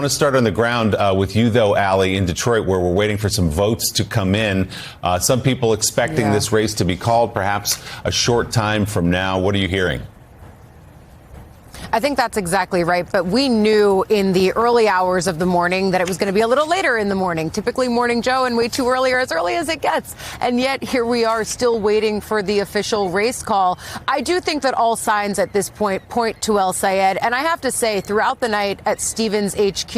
I want to start on the ground with you, though, Allie, in Detroit, where we're waiting for some votes to come in. Some people expecting this race to be called perhaps a short time from now. What are you hearing? I think that's exactly right. But we knew in the early hours of the morning that it was going to be a little later in the morning. Typically Morning Joe and way too early as it gets. And yet here we are still waiting for the official race call. I do think that all signs at this point to El Sayed. And I have to say, throughout the night at Stevens HQ,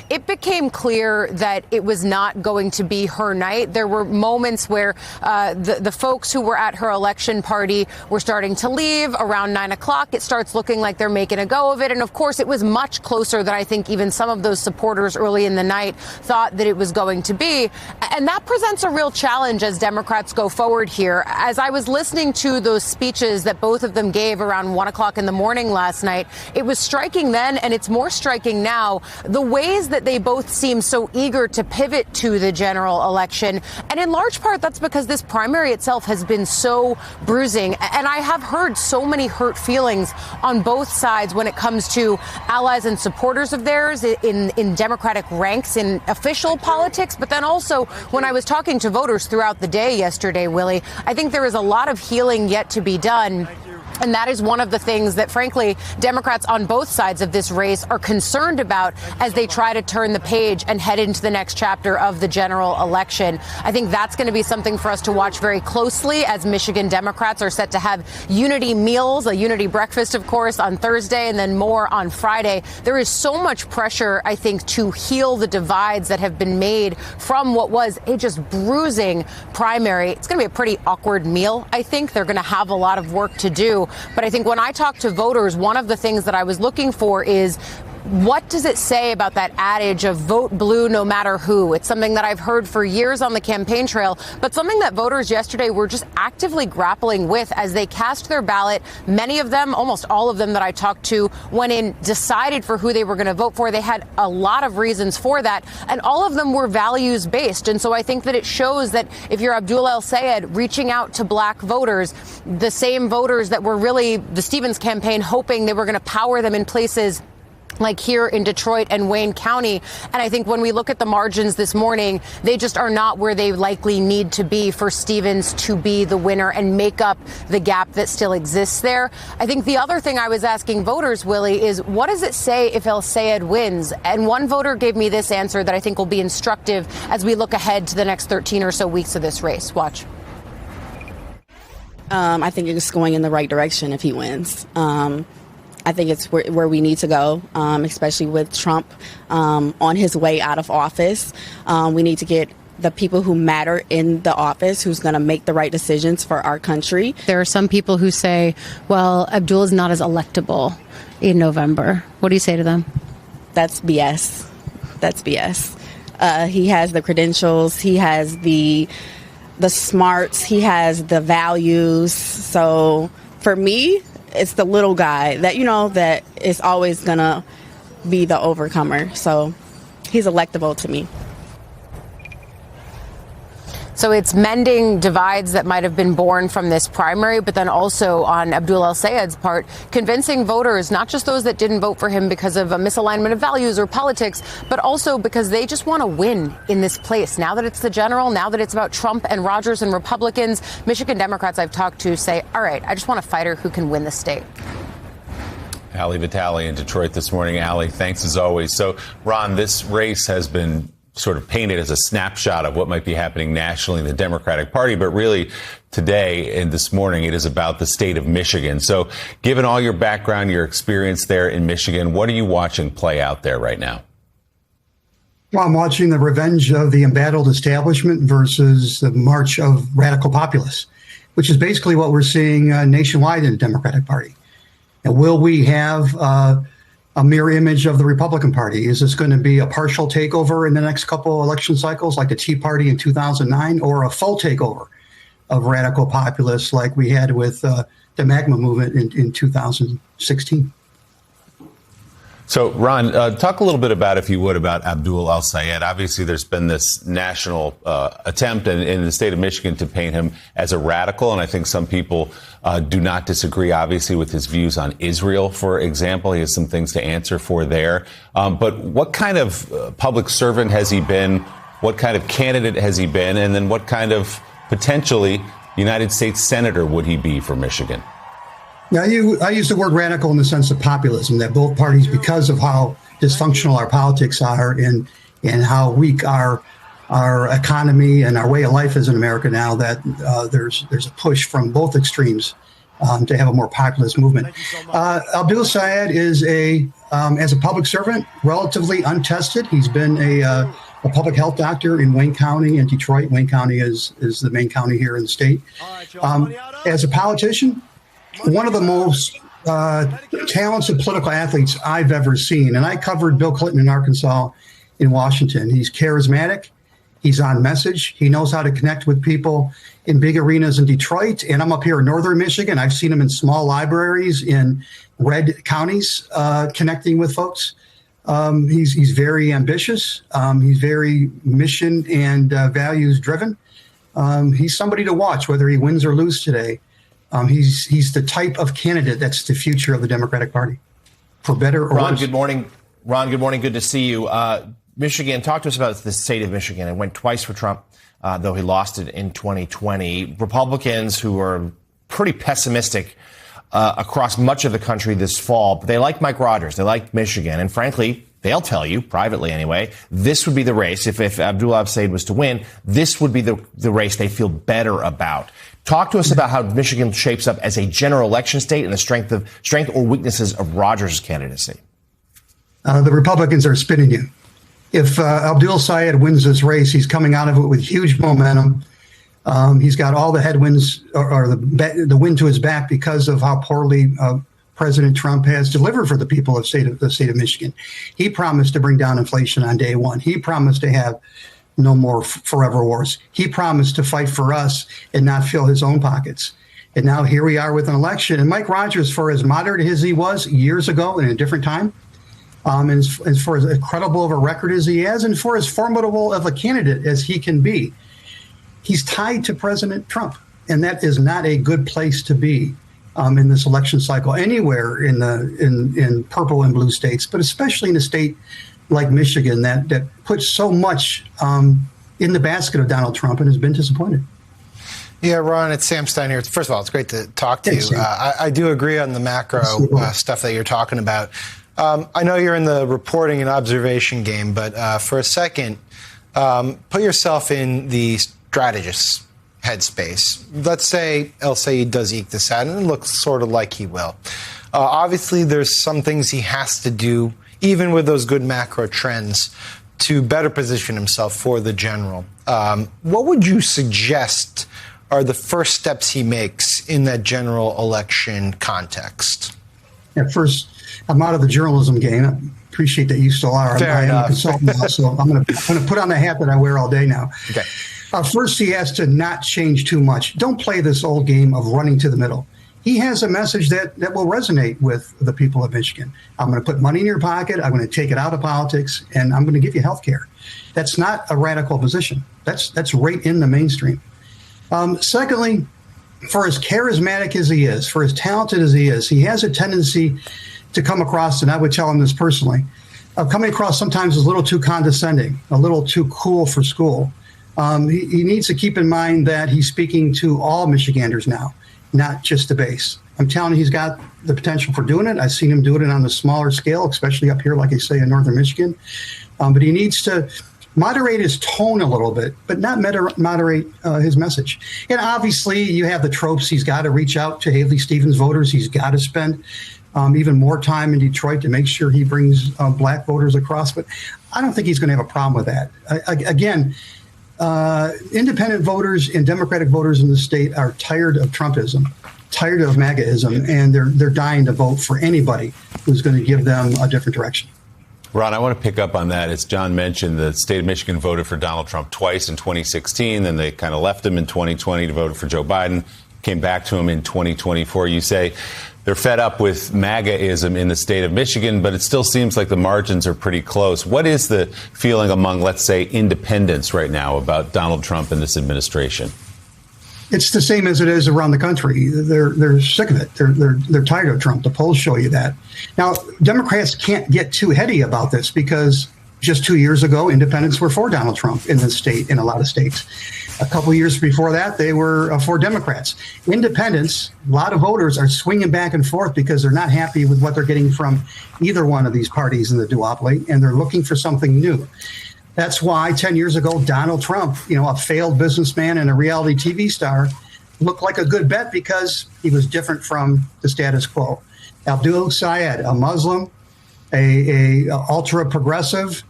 it became clear that it was not going to be her night. There were moments where the folks who were at her election party were starting to leave around 9 o'clock. It starts looking like they're making a go of it. And of course, it was much closer than I think even some of those supporters early in the night thought that it was going to be. And that presents a real challenge as Democrats go forward here. As I was listening to those speeches that both of them gave around 1 o'clock in the morning last night, it was striking then, and it's more striking now, the ways that they both seem so eager to pivot to the general election. And in large part, that's because this primary itself has been so bruising. And I have heard so many hurt feelings on both sides when it comes to allies and supporters of theirs in Democratic ranks in official politics. But then also when I was talking to voters throughout the day yesterday, Willie, I think there is a lot of healing yet to be done. And that is one of the things that, frankly, Democrats on both sides of this race are concerned about as they try to turn the page and head into the next chapter of the general election. I think that's going to be something for us to watch very closely as Michigan Democrats are set to have unity meals, a unity breakfast, of course, on Thursday and then more on Friday. There is so much pressure, I think, to heal the divides that have been made from what was a just bruising primary. It's going to be a pretty awkward meal, I think. They're going to have a lot of work to do. But I think when I talk to voters, one of the things that I was looking for is, what does it say about that adage of vote blue no matter who? It's something that I've heard for years on the campaign trail, but something that voters yesterday were just actively grappling with as they cast their ballot. Many of them, almost all of them that I talked to, went in, decided for who they were going to vote for. They had a lot of reasons for that, and all of them were values based. And so I think that it shows that if you're Abdul El Sayed reaching out to black voters, the same voters that were really the Stevens campaign hoping they were going to power them in places like here in Detroit and Wayne County. And I think when we look at the margins this morning, they just are not where they likely need to be for Stevens to be the winner and make up the gap that still exists there. I think the other thing I was asking voters, Willie, is what does it say if El Sayed wins? And one voter gave me this answer that I think will be instructive as we look ahead to the next 13 or so weeks of this race. Watch. I think it's going in the right direction if he wins. I think it's where we need to go, especially with Trump on his way out of office. We need to get the people who matter in the office, who's going to make the right decisions for our country. There are some people who say, well, Abdul is not as electable in November. What do you say to them? That's BS. That's BS. He has the credentials. He has the smarts. He has the values. So for me, it's the little guy that, that is always going to be the overcomer. So he's electable to me. So it's mending divides that might have been born from this primary, but then also on Abdul El Sayed's part, convincing voters, not just those that didn't vote for him because of a misalignment of values or politics, but also because they just want to win in this place. Now that it's the general, now that it's about Trump and Rogers and Republicans, Michigan Democrats I've talked to say, all right, I just want a fighter who can win the state. Allie Vitale in Detroit this morning. Allie, thanks as always. So, Ron, this race has been sort of painted as a snapshot of what might be happening nationally in the Democratic Party. But really, today and this morning, it is about the state of Michigan. So given all your background, your experience there in Michigan, what are you watching play out there right now? Well, I'm watching the revenge of the embattled establishment versus the march of radical populists, which is basically what we're seeing nationwide in the Democratic Party. And will we have a mirror image of the Republican Party? Is this going to be a partial takeover in the next couple election cycles like the Tea Party in 2009, or a full takeover of radical populists like we had with the MAGA movement in 2016? So, Ron, talk a little bit about, if you would, about Abdul El-Sayed. Obviously, there's been this national attempt in the state of Michigan to paint him as a radical, and I think some people do not disagree, obviously, with his views on Israel, for example. He has some things to answer for there. But what kind of public servant has he been? What kind of candidate has he been? And then what kind of, potentially, United States Senator would he be for Michigan? Now, I use the word radical in the sense of populism, that both parties, because of how dysfunctional our politics are and how weak our economy and our way of life is in America now, that there's a push from both extremes to have a more populist movement. Abdul Sayed is as a public servant, relatively untested. He's been a public health doctor in Wayne County and Detroit. Wayne County is the main county here in the state. As a politician, one of the most talented political athletes I've ever seen. And I covered Bill Clinton in Arkansas, in Washington. He's charismatic. He's on message. He knows how to connect with people in big arenas in Detroit. And I'm up here in northern Michigan. I've seen him in small libraries in red counties connecting with folks. He's very ambitious. He's very mission and values driven. He's somebody to watch, whether he wins or loses today. He's the type of candidate that's the future of the Democratic Party, for better or worse. Ron, good morning. Ron, good morning. Good to see you. Michigan, talk to us about the state of Michigan. It went twice for Trump, though he lost it in 2020. Republicans who are pretty pessimistic across much of the country this fall, but they like Mike Rogers. They like Michigan. And frankly, they'll tell you, privately anyway, this would be the race. If Abdul El-Sayed was to win, this would be the race they feel better about. Talk to us about how Michigan shapes up as a general election state and the strength or weaknesses of Rogers' candidacy. The Republicans are spinning you. If Abdul Sayed wins this race, he's coming out of it with huge momentum. He's got all the headwinds or the wind to his back because of how poorly President Trump has delivered for the people of the state of Michigan. He promised to bring down inflation on day one. He promised to have no more forever wars. He promised to fight for us and not fill his own pockets. And now here we are with an election. And Mike Rogers, for as moderate as he was years ago in a different time, and as for as credible of a record as he has, and for as formidable of a candidate as he can be, he's tied to President Trump. And that is not a good place to be in this election cycle anywhere in purple and blue states, but especially in a state like Michigan that puts so much in the basket of Donald Trump and has been disappointed. Yeah, Ron, it's Sam Stein here. First of all, it's great to talk to you. I do agree on the macro stuff that you're talking about. I know you're in the reporting and observation game, but for a second, put yourself in the strategist's headspace. Let's say El-Sayed does eke this out, and it looks sort of like he will. Obviously, there's some things he has to do, even with those good macro trends, to better position himself for the general. What would you suggest are the first steps he makes in that general election context? At first, I'm out of the journalism game. I appreciate that you still are. I am a consultant now, so I'm going to put on the hat that I wear all day now. Okay. First, he has to not change too much. Don't play this old game of running to the middle. He has a message that will resonate with the people of Michigan. I'm going to put money in your pocket. I'm going to take it out of politics, and I'm going to give you health care. That's not a radical position. That's right in the mainstream. Secondly, for as charismatic as he is, for as talented as he is, he has a tendency to come across, and I would tell him this personally, of coming across sometimes as a little too condescending, a little too cool for school. He needs to keep in mind that he's speaking to all Michiganders now, not just the base. I'm telling you, he's got the potential for doing it. I've seen him do it on a smaller scale, especially up here, like I say, in northern Michigan. But he needs to moderate his tone a little bit, but not moderate his message. And obviously, you have the tropes. He's got to reach out to Haley Stevens voters. He's got to spend even more time in Detroit to make sure he brings black voters across. But I don't think he's going to have a problem with that. Again, independent voters and Democratic voters in the state are tired of Trumpism, tired of MAGAism, and they're dying to vote for anybody who's going to give them a different direction. Ron, I want to pick up on that. As John mentioned, the state of Michigan voted for Donald Trump twice in 2016. Then they kind of left him in 2020 to vote for Joe Biden, came back to him in 2024. You say they're fed up with MAGA-ism in the state of Michigan, but it still seems like the margins are pretty close. What is the feeling among, let's say, independents right now about Donald Trump and this administration? It's the same as it is around the country. They're sick of it. They're tired of Trump. The polls show you that. Now, Democrats can't get too heady about this because just 2 years ago, independents were for Donald Trump in this state, in a lot of states. A couple of years before that, they were for Democrats. Independents, a lot of voters are swinging back and forth because they're not happy with what they're getting from either one of these parties in the duopoly, and they're looking for something new. That's why 10 years ago, Donald Trump, a failed businessman and a reality TV star, looked like a good bet because he was different from the status quo. Abdul Sayed, a Muslim, a ultra progressive,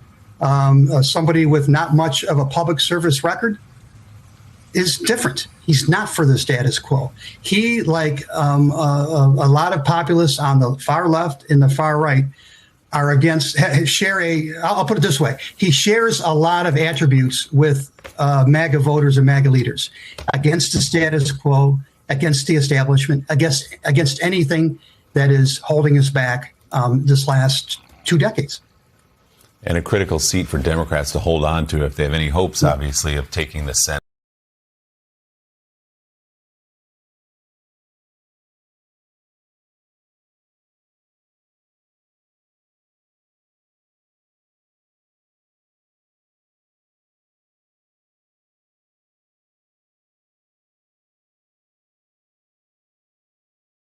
somebody with not much of a public service record, is different. He's not for the status quo. He, like a lot of populists on the far left and the far right, are against, I'll put it this way. He shares a lot of attributes with MAGA voters and MAGA leaders, against the status quo, against the establishment, against anything that is holding us back this last 2 decades. And a critical seat for Democrats to hold on to if they have any hopes, obviously, of taking the Senate.